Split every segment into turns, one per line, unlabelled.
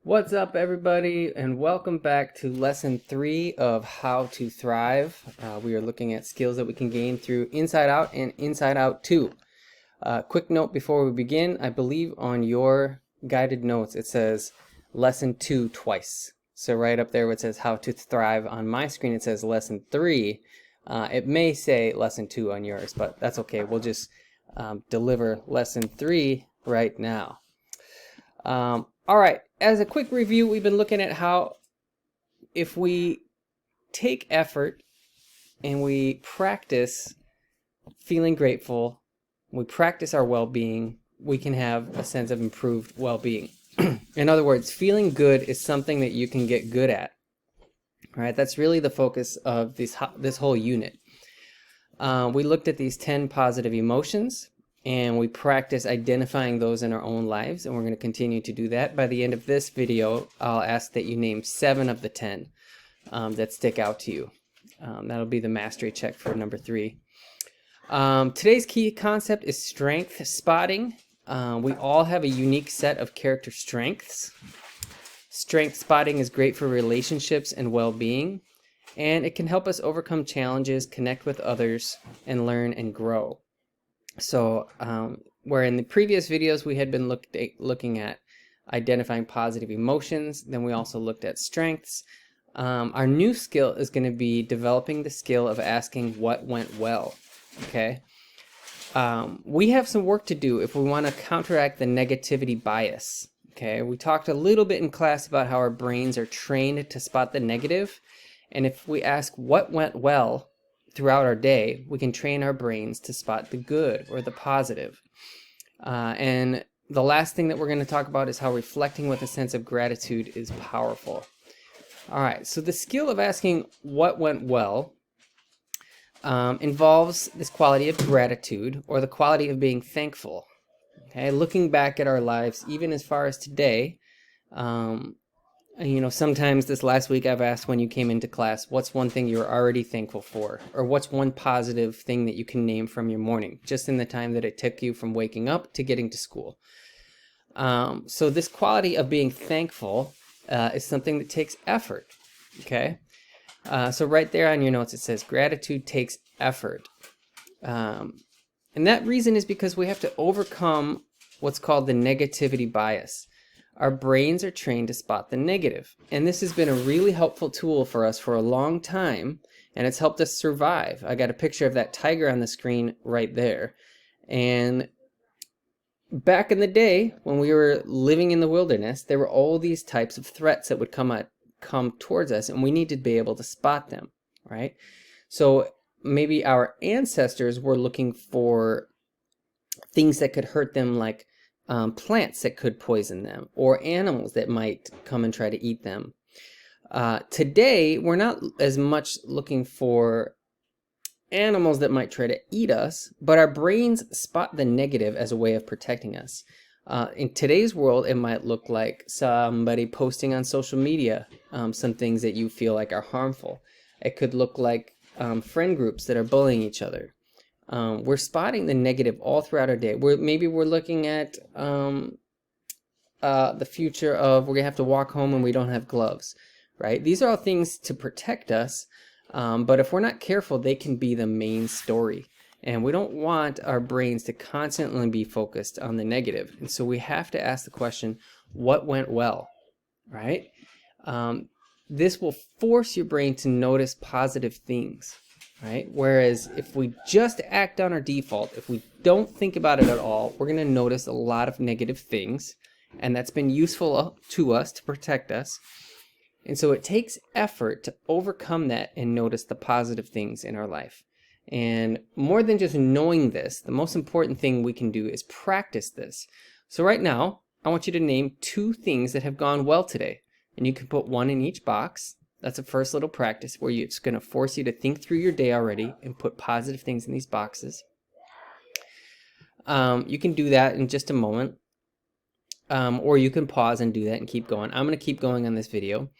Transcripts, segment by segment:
What's up, everybody, and welcome back to lesson 3 of How to Thrive. We are looking at skills that we can gain through Inside Out and Inside Out 2. Quick note before we begin, I believe on your guided notes it says lesson 2 twice. So right up there where it says How to Thrive, on my screen it says lesson 3. It may say lesson 2 on yours, but that's okay. We'll just deliver lesson 3 right now. All right, as a quick review, we've been looking at how if we take effort and we practice feeling grateful, we practice our well-being, we can have a sense of improved well-being. In other words, feeling good is something that you can get good at. All right, that's really the focus of this whole unit. We looked at these 10 positive emotions, and we practice identifying those in our own lives, and we're going to continue to do that. By the end of this video, I'll ask that you name 7 of the 10 that stick out to you. That'll be the mastery check for number 3. Today's key concept is strength spotting. We all have a unique set of character strengths. Strength spotting is great for relationships and well-being, and it can help us overcome challenges, connect with others, and learn and grow. So where in the previous videos we had been looking at identifying positive emotions, then we also looked at strengths. Our new skill is going to be developing the skill of asking what went well. Okay, we have some work to do if we want to counteract the negativity bias. Okay, we talked a little bit in class about how our brains are trained to spot the negative, and if we ask what went well throughout our day, we can train our brains to spot the good or the positive. And the last thing that we're going to talk about is how reflecting with a sense of gratitude is powerful. All right, so the skill of asking what went well involves this quality of gratitude, or the quality of being thankful. Okay, looking back at our lives, even as far as today, sometimes this last week I've asked when you came into class, what's one thing you're already thankful for? Or what's one positive thing that you can name from your morning, just in the time that it took you from waking up to getting to school? So this quality of being thankful is something that takes effort, okay? So right there on your notes it says gratitude takes effort. And that reason is because we have to overcome what's called the negativity bias. Our brains are trained to spot the negative, and this has been a really helpful tool for us for a long time, and it's helped us survive. I got a picture of that tiger on the screen right there, and back in the day when we were living in the wilderness, there were all these types of threats that would come towards us, and we need to be able to spot them, right? So maybe our ancestors were looking for things that could hurt them, like plants that could poison them, or animals that might come and try to eat them. Today, we're not as much looking for animals that might try to eat us, but our brains spot the negative as a way of protecting us. In today's world, it might look like somebody posting on social media some things that you feel like are harmful. It could look like friend groups that are bullying each other. We're spotting the negative all throughout our day. Maybe we're looking at the future of we're going to have to walk home and we don't have gloves, right? These are all things to protect us, but if we're not careful, they can be the main story. And we don't want our brains to constantly be focused on the negative. And so we have to ask the question, what went well, right? This will force your brain to notice positive things. Right? Whereas if we just act on our default, if we don't think about it at all, we're going to notice a lot of negative things, and that's been useful to us to protect us. And so it takes effort to overcome that and notice the positive things in our life. And more than just knowing this, the most important thing we can do is practice this. So right now, I want you to name 2 things that have gone well today, and you can put 1 in each box. That's a first little practice where it's going to force you to think through your day already and put positive things in these boxes. You can do that in just a moment, or you can pause and do that and keep going. I'm going to keep going on this video.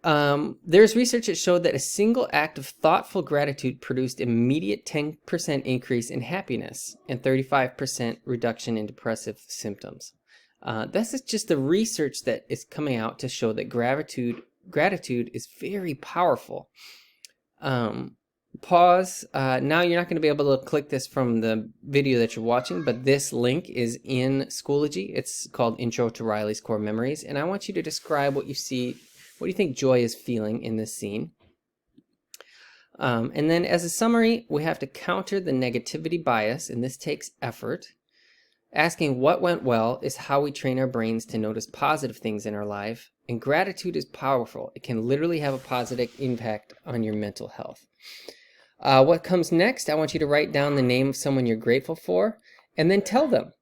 There's research that showed that a single act of thoughtful gratitude produced immediate 10% increase in happiness and 35% reduction in depressive symptoms. This is just the research that is coming out to show that gratitude is very powerful. Pause. Now you're not going to be able to click this from the video that you're watching, but this link is in Schoology. It's called Intro to Riley's Core Memories, and I want you to describe what you see. What do you think Joy is feeling in this scene? And then as a summary, we have to counter the negativity bias, and this takes effort. Asking what went well is how we train our brains to notice positive things in our life, and gratitude is powerful. It can literally have a positive impact on your mental health. What comes next, I want you to write down the name of someone you're grateful for, and then tell them.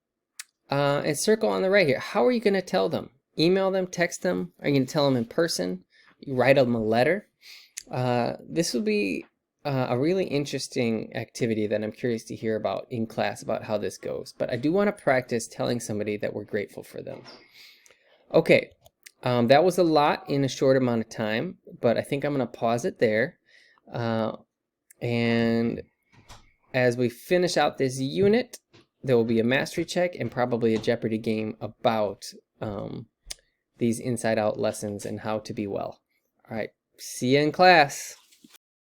And circle on the right here. How are you going to tell them? Email them, text them? Are you going to tell them in person? You write them a letter? This will be a really interesting activity that I'm curious to hear about in class, about how this goes. But I do want to practice telling somebody that we're grateful for them. Okay, that was a lot in a short amount of time, but I think I'm going to pause it there. And as we finish out this unit, there will be a mastery check and probably a Jeopardy game about these inside out lessons and how to be well. All right, see you in class.